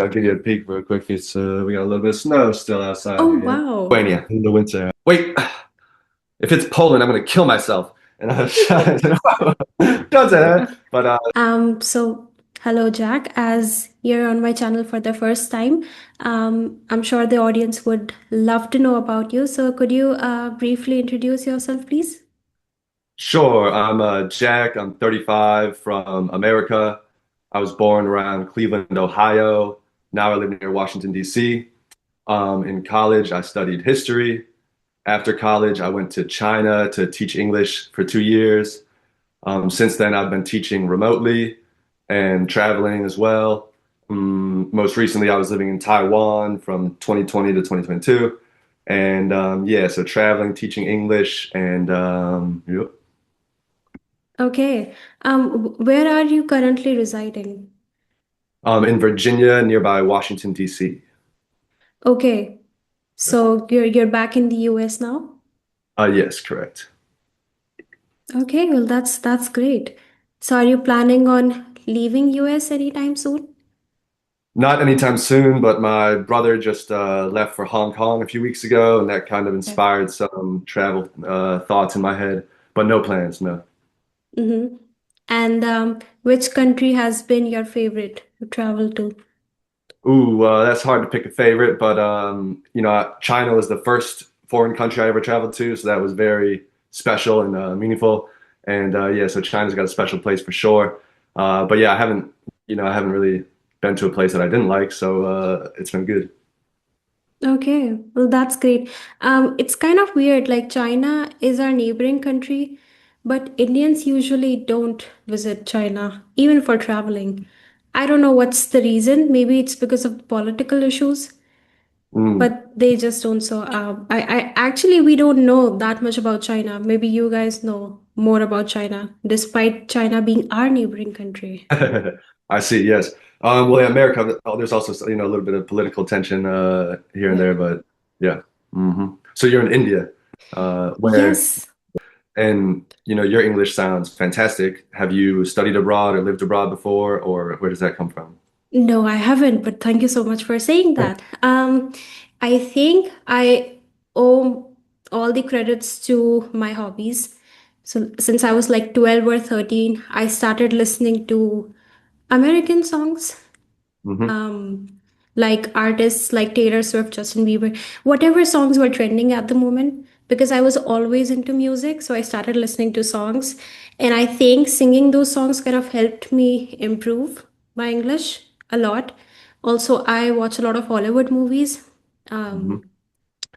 I'll give you a peek real quick. It's we got a little bit of snow still outside Oh, here in wow. Lithuania in the winter. Wait, if it's Poland, I'm gonna kill myself. And I was trying to, don't say that. But So hello, Jack. As you're on my channel for the first time, I'm sure the audience would love to know about you. So could you briefly introduce yourself, please? sure, I'm Jack. I'm 35 from America. I was born around Cleveland, Ohio. Now I live near Washington, D.C. In college, I studied history. After college, I went to China to teach English for 2 years. Since then, I've been teaching remotely and traveling as well. Most recently, I was living in Taiwan from 2020 to 2022. And yeah, so traveling, teaching English, and yep. Okay. Where are you currently residing? In Virginia, nearby Washington, D.C. Okay. So you're back in the US now? Yes, correct. Okay, well that's great. So are you planning on leaving US anytime soon? Not anytime soon, but my brother just left for Hong Kong a few weeks ago, and that kind of inspired some travel thoughts in my head, but no plans, no. Mm-hmm. And which country has been your favorite to travel to? Ooh, that's hard to pick a favorite, but China was the first foreign country I ever traveled to, so that was very special and meaningful. And yeah, so China's got a special place for sure. But yeah, I haven't really been to a place that I didn't like, so it's been good. Okay, well, that's great. It's kind of weird. Like China is our neighboring country, but Indians usually don't visit China, even for traveling. I don't know what's the reason. Maybe it's because of political issues, Mm. but they just don't. So, I actually we don't know that much about China. Maybe you guys know more about China, despite China being our neighboring country. I see. Yes. Well, in America, there's also a little bit of political tension here and Yeah. there, but yeah. So you're in India, where Yes. and your English sounds fantastic. Have you studied abroad or lived abroad before, or where does that come from? No, I haven't, but thank you so much for saying that. I think I owe all the credits to my hobbies. So since I was like 12 or 13, I started listening to American songs, Hmm. um, like artists like Taylor Swift, Justin Bieber, whatever songs were trending at the moment, because I was always into music. So I started listening to songs. And I think singing those songs kind of helped me improve my English a lot. Also, I watch a lot of Hollywood movies. Hmm. Um,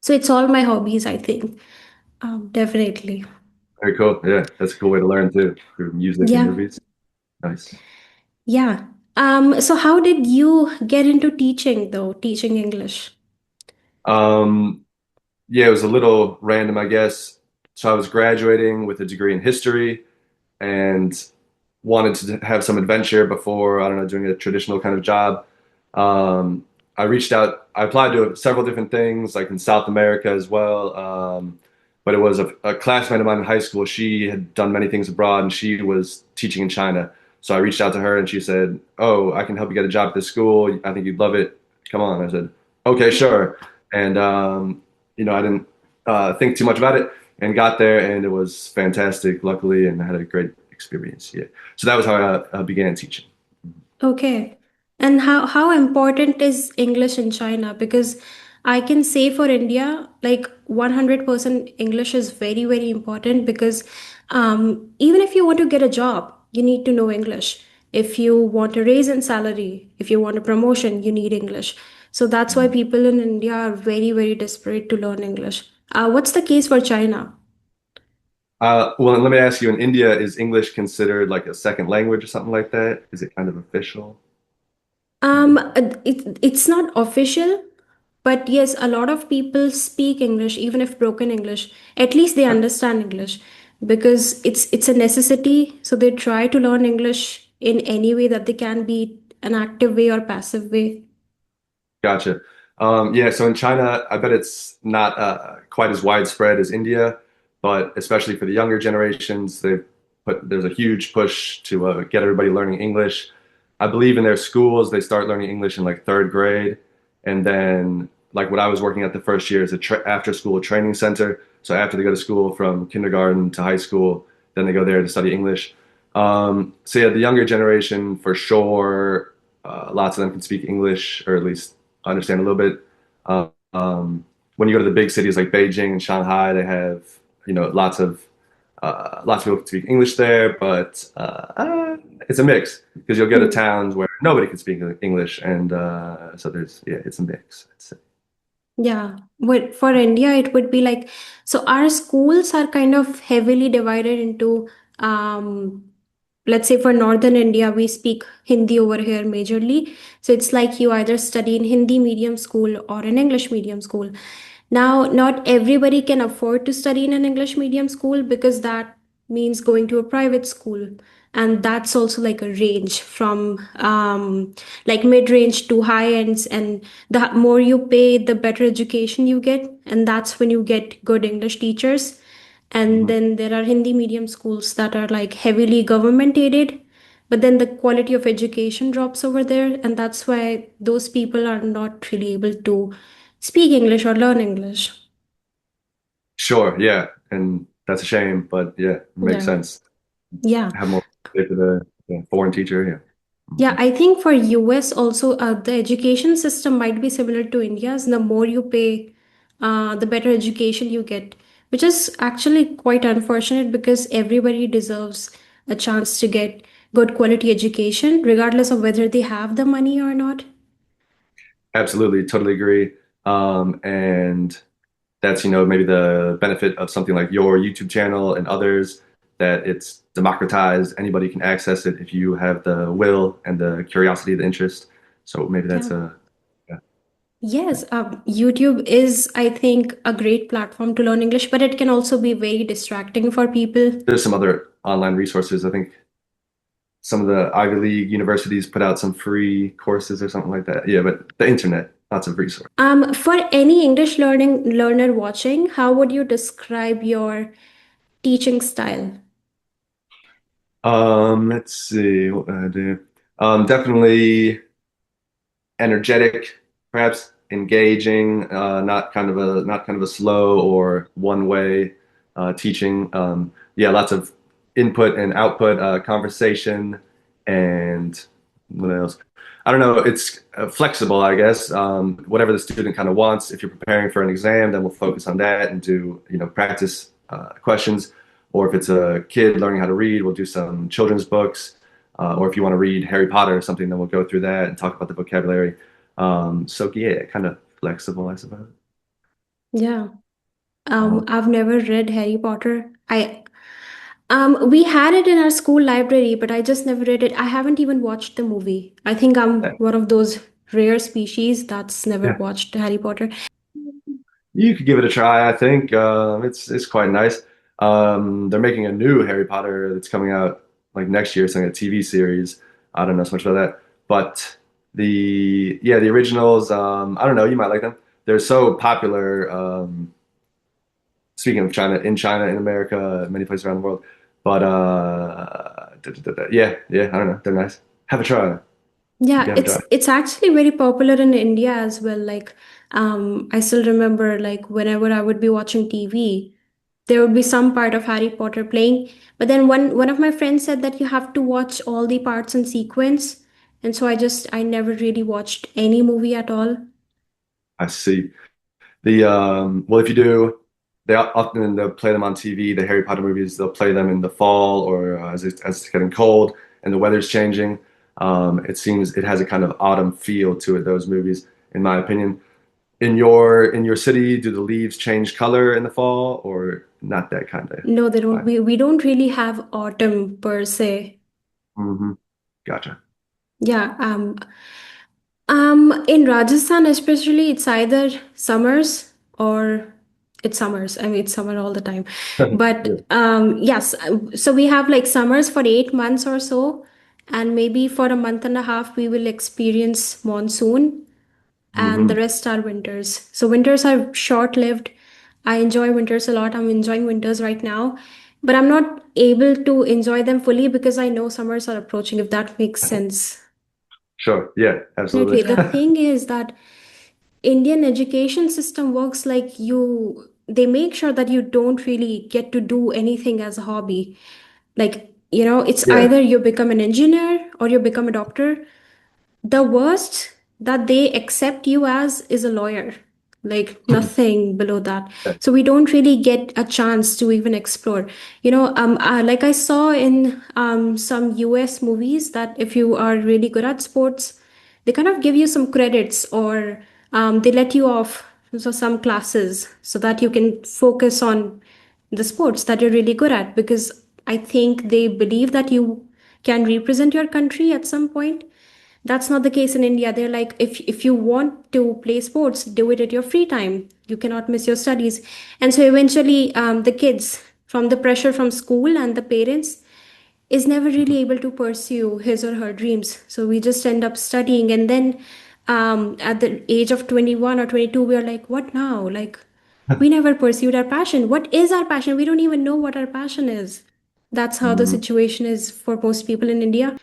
so it's all my hobbies, I think. Definitely. Very cool. Yeah, that's a cool way to learn too, through music and Yeah. movies. Nice. Yeah. So how did you get into teaching though, teaching English? Um, yeah, it was a little random, I guess. So I was graduating with a degree in history and wanted to have some adventure before, I don't know, doing a traditional kind of job. Um, I reached out, I applied to several different things, like in South America as well. But it was a classmate of mine in high school. She had done many things abroad and she was teaching in China. So I reached out to her and she said, "Oh, I can help you get a job at this school. I think you'd love it. Come on." I said, "Okay, sure." And, I didn't think too much about it and got there and it was fantastic, luckily, and I had a great experience. Yeah. So that was how I began teaching. Okay. And how important is English in China? Because I can say for India, like 100% English is very, very important because even if you want to get a job, you need to know English. If you want a raise in salary, if you want a promotion, you need English. So that's why people in India are very, very desperate to learn English. What's the case for China? Well, let me ask you, in India, is English considered like a second language or something like that? Is it kind of official? It's not official, but yes, a lot of people speak English, even if broken English. At least they understand English because it's a necessity. So they try to learn English in any way that they can, be it an active way or passive way. Gotcha. Yeah, so in China, I bet it's not quite as widespread as India, but especially for the younger generations, there's a huge push to get everybody learning English. I believe in their schools, they start learning English in like third grade. And then, like what I was working at the first year is a tra after school training center. So after they go to school from kindergarten to high school, then they go there to study English. So yeah, the younger generation for sure, lots of them can speak English or at least understand a little bit. Um, when you go to the big cities like Beijing and Shanghai, they have, lots of people can speak English there, but it's a mix because you'll go to towns where nobody can speak English, and so there's yeah, it's a mix. Yeah, but for India, it would be like, so our schools are kind of heavily divided into, um, let's say for Northern India, we speak Hindi over here majorly. So it's like you either study in Hindi medium school or an English medium school. Now, not everybody can afford to study in an English medium school because that means going to a private school. And that's also like a range from like mid range to high ends. And the more you pay, the better education you get. And that's when you get good English teachers. And Mhm. then there are Hindi medium schools that are like heavily government aided. But then the quality of education drops over there. And that's why those people are not really able to speak English or learn English. Sure, yeah, and that's a shame, but yeah, it makes Yeah. sense. Yeah. Have more to the foreign teacher, yeah. Yeah, Mhm. I think for US also the education system might be similar to India's. The more you pay, the better education you get, which is actually quite unfortunate because everybody deserves a chance to get good quality education, regardless of whether they have the money or not. Absolutely, totally agree. And that's, maybe the benefit of something like your YouTube channel and others, that it's democratized. Anybody can access it if you have the will and the curiosity, the interest. So maybe that's Yeah. a, yeah. Yes, YouTube is, I think, a great platform to learn English, but it can also be very distracting for people. There's some other online resources. I think some of the Ivy League universities put out some free courses or something like that. Yeah, but the internet, lots of resources. For any English learning learner watching, how would you describe your teaching style? Let's see what would I do. Definitely energetic, perhaps engaging, not kind of a slow or one way teaching. Yeah, lots of input and output, conversation, and what else? I don't know. It's flexible, I guess. Whatever the student kind of wants. If you're preparing for an exam, then we'll focus on that and do, practice questions. Or if it's a kid learning how to read, we'll do some children's books. Or if you want to read Harry Potter or something, then we'll go through that and talk about the vocabulary. So yeah, kind of flexible, I suppose. Yeah. Um, I've never read Harry Potter. We had it in our school library, but I just never read it. I haven't even watched the movie. I think I'm one of those rare species that's never yeah, watched Harry Potter. you could give it a try. I think it's quite nice. They're making a new Harry Potter that's coming out like next year. It's like a TV series. I don't know so much about that, but the originals. I don't know. You might like them. They're so popular. Speaking of China, in China, in America, many places around the world. But yeah, yeah, I don't know. They're nice. Have a try. You Yeah, have a try. it's actually very popular in India as well. Like, I still remember like whenever I would be watching TV, there would be some part of Harry Potter playing. But then one of my friends said that you have to watch all the parts in sequence, and so I never really watched any movie at all. I see. Well, if you do, they often they'll play them on TV. The Harry Potter movies, they'll play them in the fall or as it's getting cold and the weather's changing. It seems it has a kind of autumn feel to it. Those movies, in my opinion. In your city, do the leaves change color in the fall or not that kind of No, they don't. vibe? We don't really have autumn per se. Hmm. Gotcha. Yeah. In Rajasthan, especially, it's either summers or it's summers. I mean, it's summer all the time. Yeah. But yes, so we have like summers for 8 months or so, and maybe for a month and a half, we will experience monsoon, and the Hmm. rest are winters. So winters are short-lived. I enjoy winters a lot. I'm enjoying winters right now, but I'm not able to enjoy them fully because I know summers are approaching, if that makes sense. Sure. Yeah, absolutely. Definitely. The thing is that Indian education system works like they make sure that you don't really get to do anything as a hobby. Like, it's Yeah. either you become an engineer or you become a doctor. The worst that they accept you as is a lawyer, like nothing below that. So we don't really get a chance to even explore. Like I saw in some US movies that if you are really good at sports, they kind of give you some credits, or they let you off so some classes so that you can focus on the sports that you're really good at, because I think they believe that you can represent your country at some point. That's not the case in India. They're like, if you want to play sports, do it at your free time. You cannot miss your studies. And so eventually, the kids, from the pressure from school and the parents, is never really able to pursue his or her dreams. So we just end up studying. And then at the age of 21 or 22, we are like, what now? Like, we never pursued our passion. What is our passion? We don't even know what our passion is. That's how the Mhm. situation is for most people in India.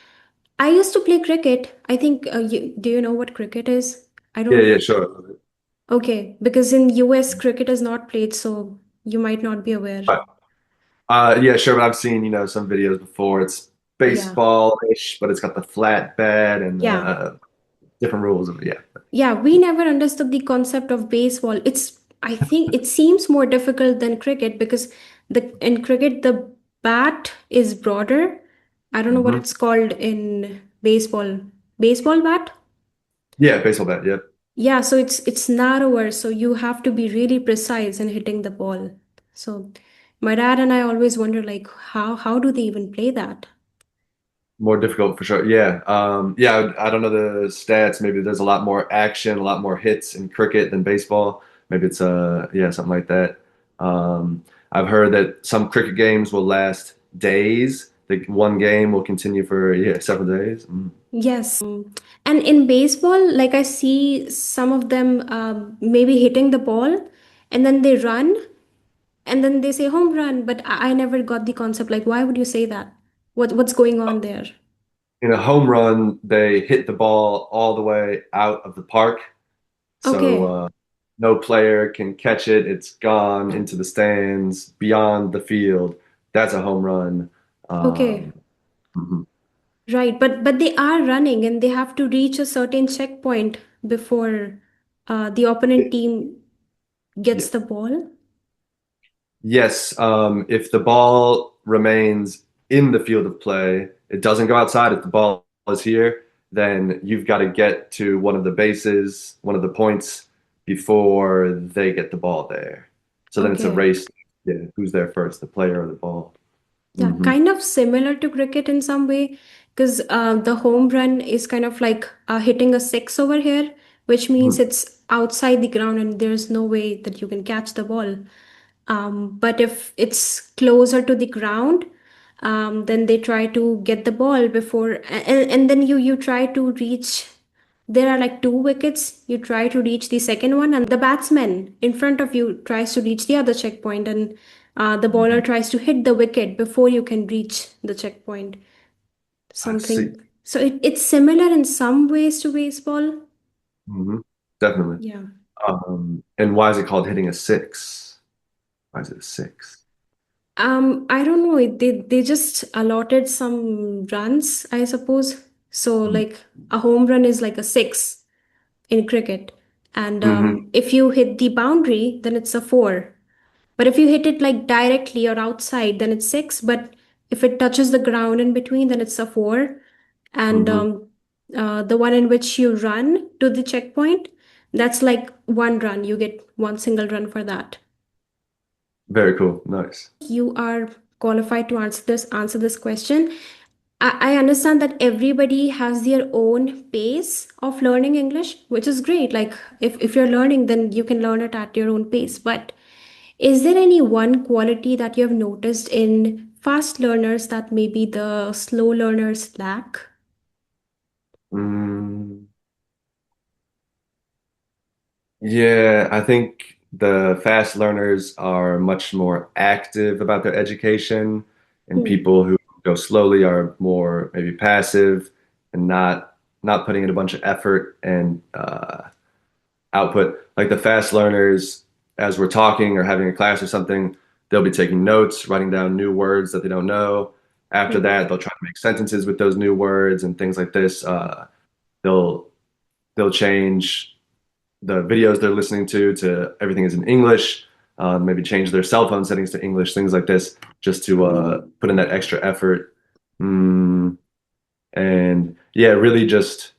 I used to play cricket. I think, do you know what cricket is? I Yeah, don't. yeah, sure. Okay, because in US cricket is not played, so you might not be aware. Right. Yeah, sure, but I've seen, some videos before. It's Yeah. baseball-ish, but it's got the flat bat and Yeah. different rules of it. Yeah. Yeah, we never understood the concept of baseball. I think it seems more difficult than cricket because in cricket the bat is broader. I don't know what Hmm. it's called in baseball. Baseball bat? Yeah, baseball bat. Yeah. Yeah, so it's narrower, so you have to be really precise in hitting the ball. So my dad and I always wonder like how do they even play that? More difficult for sure. Yeah. Yeah, I don't know the stats. Maybe there's a lot more action, a lot more hits in cricket than baseball. Maybe it's yeah, something like that. I've heard that some cricket games will last days. The one game will continue for yeah, several days. Mm. Yes. And in baseball, like I see some of them maybe hitting the ball and then they run and then they say home run, but I never got the concept. Like, why would you say that? What's going on there? In a home run, they hit the ball all the way out of the park. So Okay. no player can catch it. It's gone into the stands, beyond the field. That's a home run. Okay. Um, mhm. Right, but they are running and they have to reach a certain checkpoint before the opponent team Yeah. gets the ball. Yes, if the ball remains in the field of play, it doesn't go outside. If the ball is here, then you've got to get to one of the bases, one of the points before they get the ball there. So then it's a Okay. race. Yeah, who's there first, the player or the ball? Yeah, Hmm. kind of similar to cricket in some way, because the home run is kind of like hitting a six over here, which means Hmm. it's outside the ground and there's no way that you can catch the ball. But if it's closer to the ground, then they try to get the ball before, and then you try to reach. There are like two wickets. You try to reach the second one, and the batsman in front of you tries to reach the other checkpoint, and the bowler tries to hit the wicket before you can reach the checkpoint. I see. Something. So it's similar in some ways to baseball. Hmm. Definitely. Yeah. And why is it called hitting a six? Why is it a six? I don't know. They just allotted some runs, I suppose. So like a home run is like a six in cricket, and Mm-hmm. if you hit the boundary, then it's a four. But if you hit it like directly or outside, then it's six. But if it touches the ground in between, then it's a four. And Hmm. the one in which you run to the checkpoint, that's like one run. You get one single run for that. Very cool. Nice. You are qualified to answer this question. I understand that everybody has their own pace of learning English, which is great. Like if you're learning, then you can learn it at your own pace. But is there any one quality that you have noticed in fast learners that maybe the slow learners lack? Mm. Yeah, I think the fast learners are much more active about their education, and Hmm. people who go slowly are more maybe passive and not. not putting in a bunch of effort and output. Like the fast learners, as we're talking or having a class or something, they'll be taking notes, writing down new words that they don't know. After Mhm. that, they'll try to make sentences with those new words and things like this. They'll they'll change the videos they're listening to everything is in English. Maybe change their cell phone settings to English, things like this, just to put in that extra effort. Mm, and yeah, really just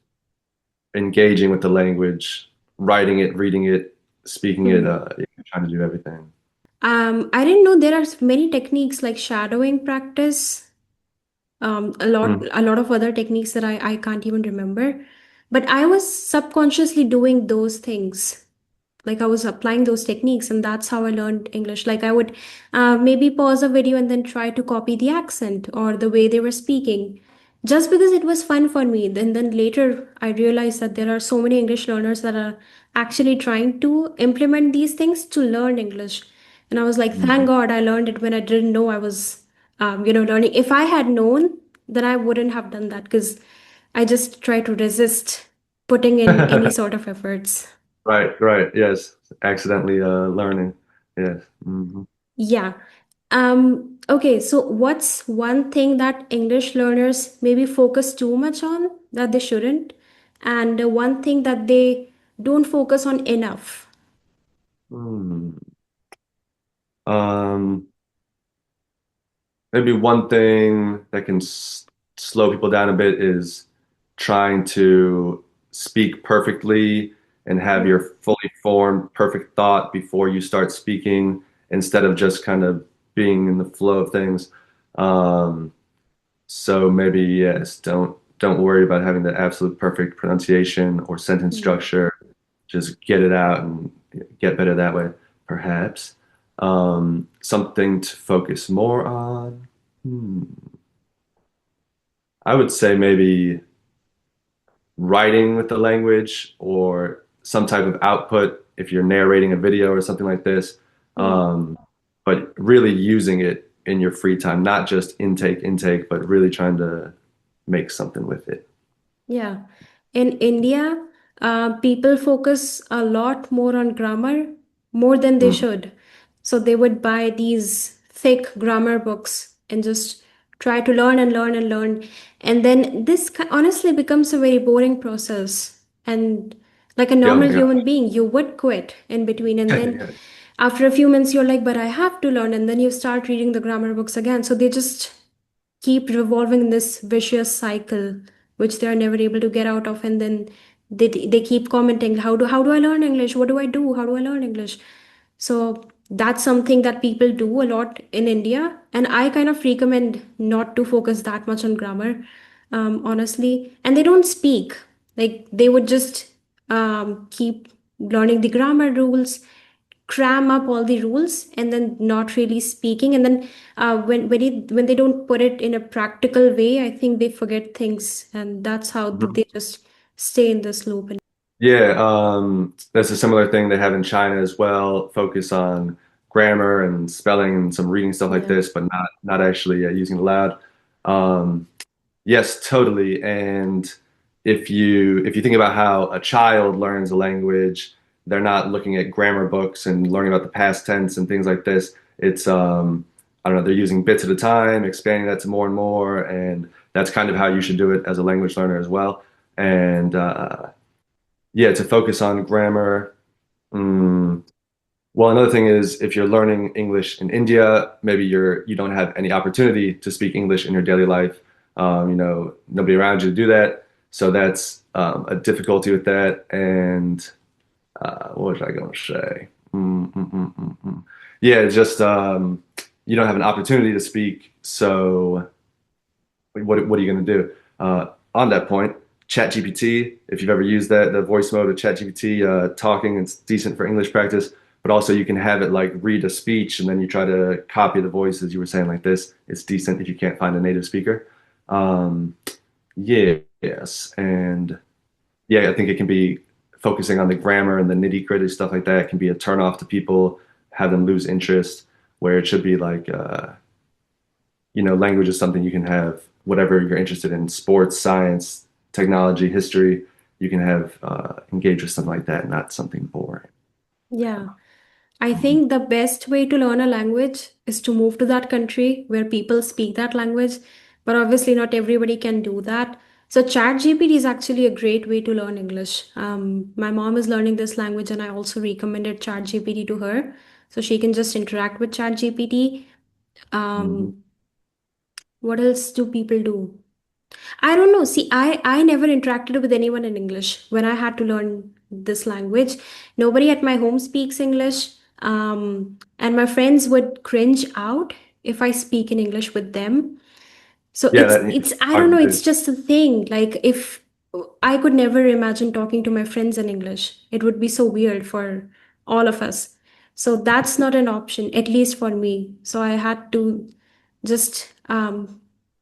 engaging with the language, writing it, reading it, speaking it, Mhm. yeah, trying to do everything. I didn't know there are many techniques like shadowing practice, Mm, a lot of other techniques that I can't even remember. But I was subconsciously doing those things. Like I was applying those techniques, and that's how I learned English. Like I would maybe pause a video and then try to copy the accent or the way they were speaking, just because it was fun for me. Then later I realized that there are so many English learners that are actually trying to implement these things to learn English. And I was like, thank mhm. God I learned it when I didn't know I was, learning. If I had known, then I wouldn't have done that because I just try to resist putting in any sort of efforts. Right, right. Yes. Accidentally learning. Yes. Hmm. Yeah. Okay, so what's one thing that English learners maybe focus too much on that they shouldn't? And one thing that they don't focus on enough? Hmm. Um, Maybe one thing that can slow people down a bit is trying to speak perfectly and have Mm. your fully formed, perfect thought before you start speaking instead of just kind of being in the flow of things. Um, so maybe yes, don't worry about having the absolute perfect pronunciation or sentence Yeah. structure. Just get it out and get better that way, perhaps. Something to focus more on. Hmm. I would say maybe writing with the language or some type of output if you're narrating a video or something like this. Mm. Um, but really using it in your free time, not just intake, but really trying to make something with it. Yeah. In India, people focus a lot more on grammar, more than they Mhm. should. So they would buy these thick grammar books and just try to learn and learn and learn. And then this honestly becomes a very boring process. And like a Yeah, oh normal my human gosh. being, you would quit in between. And then Yeah. after a few minutes, you're like, but I have to learn. And then you start reading the grammar books again. So they just keep revolving this vicious cycle which they are never able to get out of, and then they keep commenting, how do I learn English, what do I do, how do I learn English? So that's something that people do a lot in India, and I kind of recommend not to focus that much on grammar, honestly. And they don't speak, like they would just keep learning the grammar rules, cram up all the rules, and then not really speaking. And then when they don't put it in a practical way, I think they forget things, and that's how Mhm. they just stay in this loop. And Yeah, that's a similar thing they have in China as well. Focus on grammar and spelling and some reading stuff like yeah. this, but not actually using it aloud. Um, yes, totally. And if you think about how a child learns a language, they're not looking at grammar books and learning about the past tense and things like this. It's I don't know, they're using bits at a time, expanding that to more and more, and that's kind of how you should do it as a language learner as well. And yeah, to focus on grammar. Mm, well, another thing is if you're learning English in India, maybe you don't have any opportunity to speak English in your daily life. Nobody around you to do that, so that's a difficulty with that. And what was I going to say? Yeah, it's just you don't have an opportunity to speak. So what are you going to do? On that point, ChatGPT, if you've ever used that, the voice mode of ChatGPT, talking, it's decent for English practice, but also you can have it like read a speech and then you try to copy the voice as you were saying like this. It's decent if you can't find a native speaker. Um, yeah, yes. And yeah, I think it can be focusing on the grammar and the nitty-gritty stuff like that can be a turn off to people, have them lose interest, where it should be like language is something you can have whatever you're interested in, sports, science, technology, history, you can have engage with something like that, not something boring. Yeah. I think the best way to learn a language is to move to that country where people speak that language, but obviously not everybody can do that. So ChatGPT is actually a great way to learn English. My mom is learning this language, and I also recommended ChatGPT to her, so she can just interact with ChatGPT. Hmm. What else do people do? I don't know. See, I never interacted with anyone in English when I had to learn this language. Nobody at my home speaks English. And my friends would cringe out if I speak in English with them. So Yeah, that it's I don't hard know, to it's do. just a thing. Like if I could never imagine talking to my friends in English. It would be so weird for all of us. So that's not an option, at least for me. So I had to just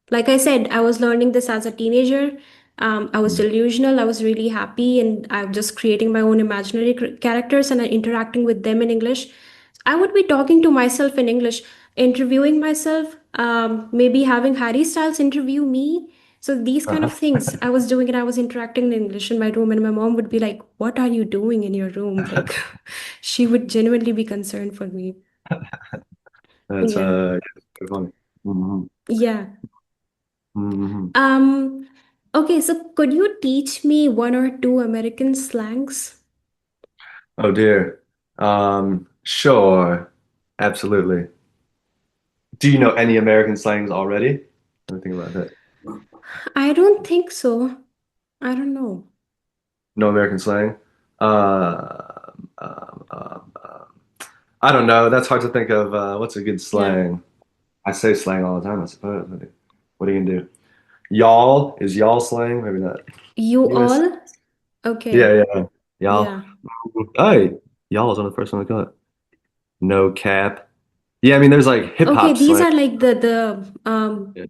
like I said, I was learning this as a teenager. I was Mhm. delusional. I was really happy, and I'm just creating my own imaginary characters and interacting with them in English. I would be talking to myself in English, interviewing myself, maybe having Harry Styles interview me. So these kind of Uh-huh. things I was doing, and I was interacting in English in my room, and my mom would be like, "What are you doing in your room?" Like, she would genuinely be concerned for me. That's Yeah, yeah, funny. Hmm. yeah. Hmm. Um, okay, so could you teach me one or two American slangs? Oh dear. Sure. Absolutely. Do you know any American slangs already? Let me think about that. I don't think so. I don't know. No American slang? I don't know. That's hard to think of. What's a good Yeah. slang? I say slang all the time, I suppose. What are you gonna do? Y'all is y'all slang? Maybe not. You US. all? Yeah, Okay. yeah. Y'all. Yeah. Hey, y'all was on the first one I got. No cap. Yeah, I mean, there's like hip Okay, hop these slang. are like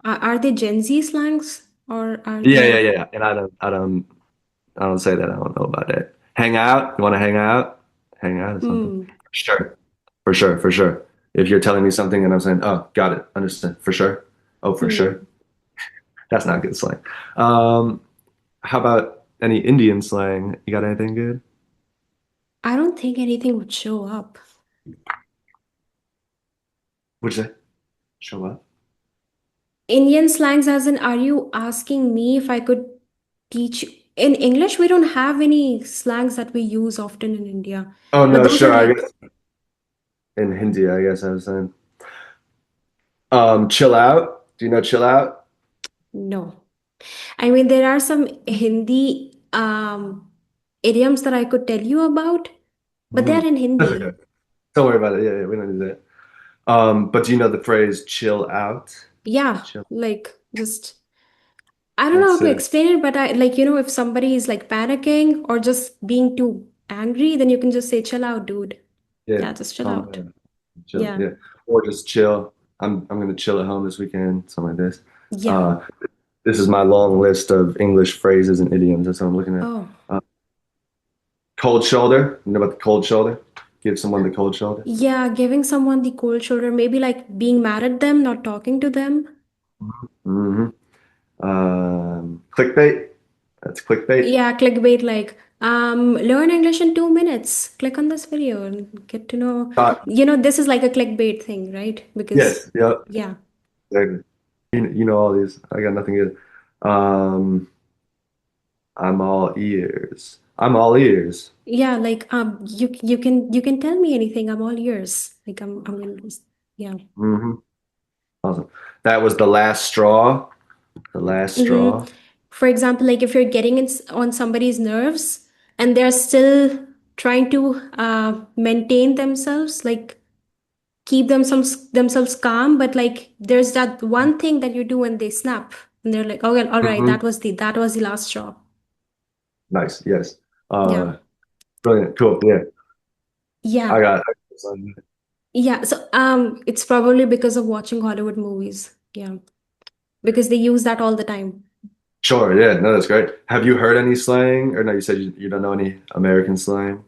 are they Gen Z slangs or are Yeah, yeah, they yeah. And I don't say that. I don't know about that. Hang out. You want to hang out? Hang out or something. hmm Sure. For sure. For sure. If you're telling me something and I'm saying, oh, got it. Understand. For sure. Oh, for sure. hmm That's not good slang. Um, how about any Indian slang? You got anything good? I don't think anything would show up. Would you say? Show up? Indian slangs, as in, are you asking me if I could teach? In English, we don't have any slangs that we use often in India. Oh, But no, those are sure. I like, guess in Hindi, I guess I was saying. Chill out. Do you know chill out? no. I mean, there are some Hindi idioms that I could tell you about, but Hmm. they're in That's Hindi. okay. Don't worry about it. Yeah, yeah, we don't need that. But do you know the phrase chill out? Yeah, Chill. like just I don't know how That's to it. explain it, but I like, if somebody is like panicking or just being too angry, then you can just say, chill out, dude. Yeah, Yeah, just chill calm out. down. Chill. Yeah. Yeah. Or just chill. I'm gonna chill at home this weekend, something like this. Yeah. Uh, this is my long list of English phrases and idioms. That's what I'm looking at. Oh, Cold shoulder. You know about the cold shoulder? Give someone the cold shoulder. yeah. Giving someone the cold shoulder, maybe like being mad at them, not talking to them. Hmm. Clickbait. That's clickbait. Yeah, clickbait like learn English in 2 minutes. Click on this video and get to know. This is like a clickbait thing, right? Because Yes. Yep. yeah. Exactly. You know all these. I got nothing good. Um, I'm all ears. I'm all ears. Yeah, like you can tell me anything. I'm all ears. Like I'm gonna just yeah. Hmm. Awesome. That was the last straw. The last Mm-hmm. straw. For example, like if you're getting on somebody's nerves and they're still trying to maintain themselves, like keep themselves calm, but like there's that one thing that you do and they snap and they're like, okay, all right, Hmm. that was the last straw. Nice. Yes. Yeah. Uh, brilliant. Cool. Yeah. I Yeah. got. Yeah. So it's probably because of watching Hollywood movies. Yeah. Because they use that all the time. Sure. Yeah. No, that's great. Have you heard any slang? Or no, you said you don't know any American slang.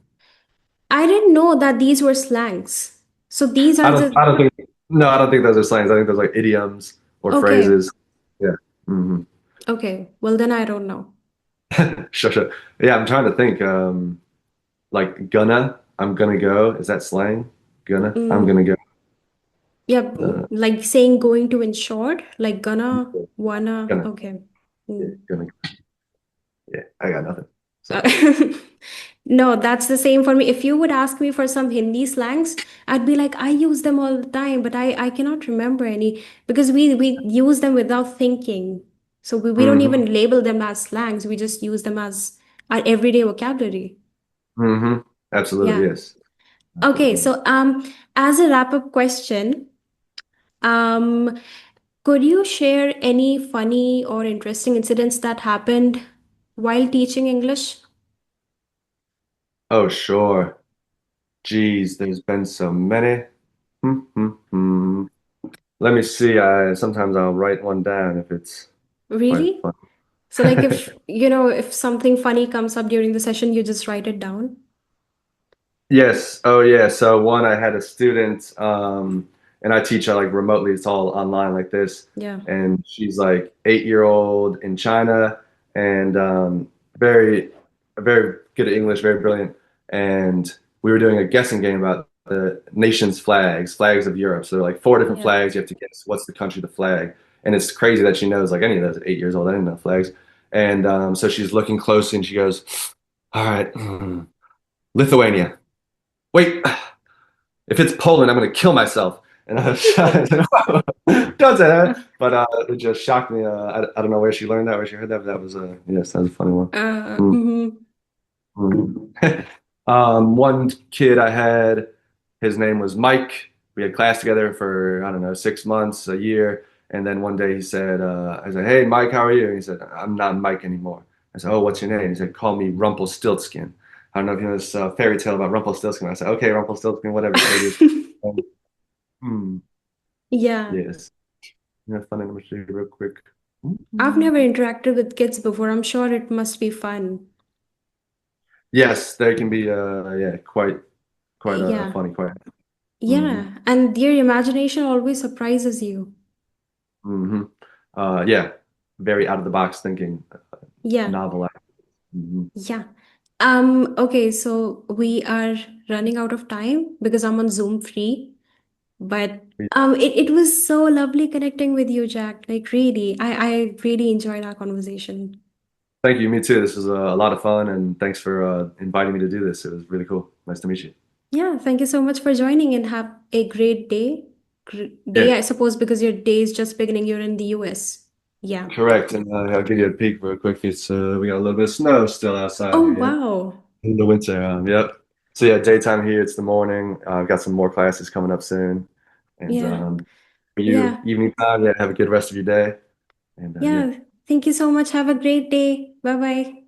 I didn't know that these were slangs. So these I are don't. the I don't think. No, I don't think those are slangs. I think those are like idioms or okay. phrases. Yeah. Hmm. Okay. Well then I don't know. Sure, sure. Yeah, I'm trying to think. Like gonna, I'm gonna go. Is that slang? Gonna, I'm Mm, gonna go. yeah, Uh, like saying going to in short, like gonna, wanna. gonna, Okay. yeah, Mm. gonna. Yeah, I got nothing. Uh, Sorry. No, that's the same for me. If you would ask me for some Hindi slangs, I'd be like, I use them all the time, but I cannot remember any because we use them without thinking. So we don't Mm-hmm. even label them as slangs. We just use them as our everyday vocabulary. Mm-hmm. Absolutely, Yeah. yes. Okay, Absolutely, yes. so as a wrap-up question, um, could you share any funny or interesting incidents that happened while teaching English? Oh, sure. Geez, there's been so many. Hmm, hmm, hmm. Let me see. I sometimes I'll write one down if it's quite Really? fun. So like if you know if something funny comes up during the session, you just write it down. Yes. Oh, yeah. So one, I had a student, and I teach her like remotely. It's all online like this, Yeah. and she's like 8 year old in China, and very, very good at English, very brilliant. And we were doing a guessing game about the nation's flags, flags of Europe. So there are like four different Yeah. flags. You have to guess what's the country, the flag, and it's crazy that she knows like any of those at 8 years old. I didn't know flags, and so she's looking closely, and she goes, "All right, Lithuania." Wait, if it's Poland, I'm going to kill myself. And I was trying to, don't say that. But it just shocked me. I don't know where she learned that, where she heard that, but that was yes, that was a funny one. Mm, Mhm. mm. One kid I had, his name was Mike. We had class together for, I don't know, 6 months, a year. And then one day he said, I said, "Hey, Mike, how are you?" And he said, "I'm not Mike anymore." I said, "Oh, what's your name?" He said, "Call me Rumpelstiltskin." I don't know if you know this fairy tale about Rumpelstiltskin. I said, "Okay, Rumpelstiltskin, whatever." So it is. Um, hmm, Yeah. yes. You have fun in the machine real quick. I've Mhm. never interacted with kids before. I'm sure it must be fun. Yes, they can be yeah, quite Yeah. funny, quite. Hmm. Yeah. And their imagination always surprises you. Hmm. Yeah, very out of the box thinking, Yeah. novel. Hmm. Yeah. Okay, so we are running out of time because I'm on Zoom free. But it was so lovely connecting with you, Jack. Like really, I really enjoyed our conversation. Thank you, me too. This was a lot of fun, and thanks for inviting me to do this. It was really cool. Nice to meet you. Yeah, thank you so much for joining and have a great day. Day, Yeah, I suppose, because your day is just beginning. You're in the US. Yeah. correct. And I'll give you a peek real quick. It's we got a little bit of snow still outside Oh, here. Yeah, wow. in the winter. Yep. So yeah, daytime here. It's the morning. I've got some more classes coming up soon, and Yeah. for you, Yeah. evening time. Yeah, have a good rest of your day. And yeah. Yeah. Thank you so much. Have a great day. Bye bye.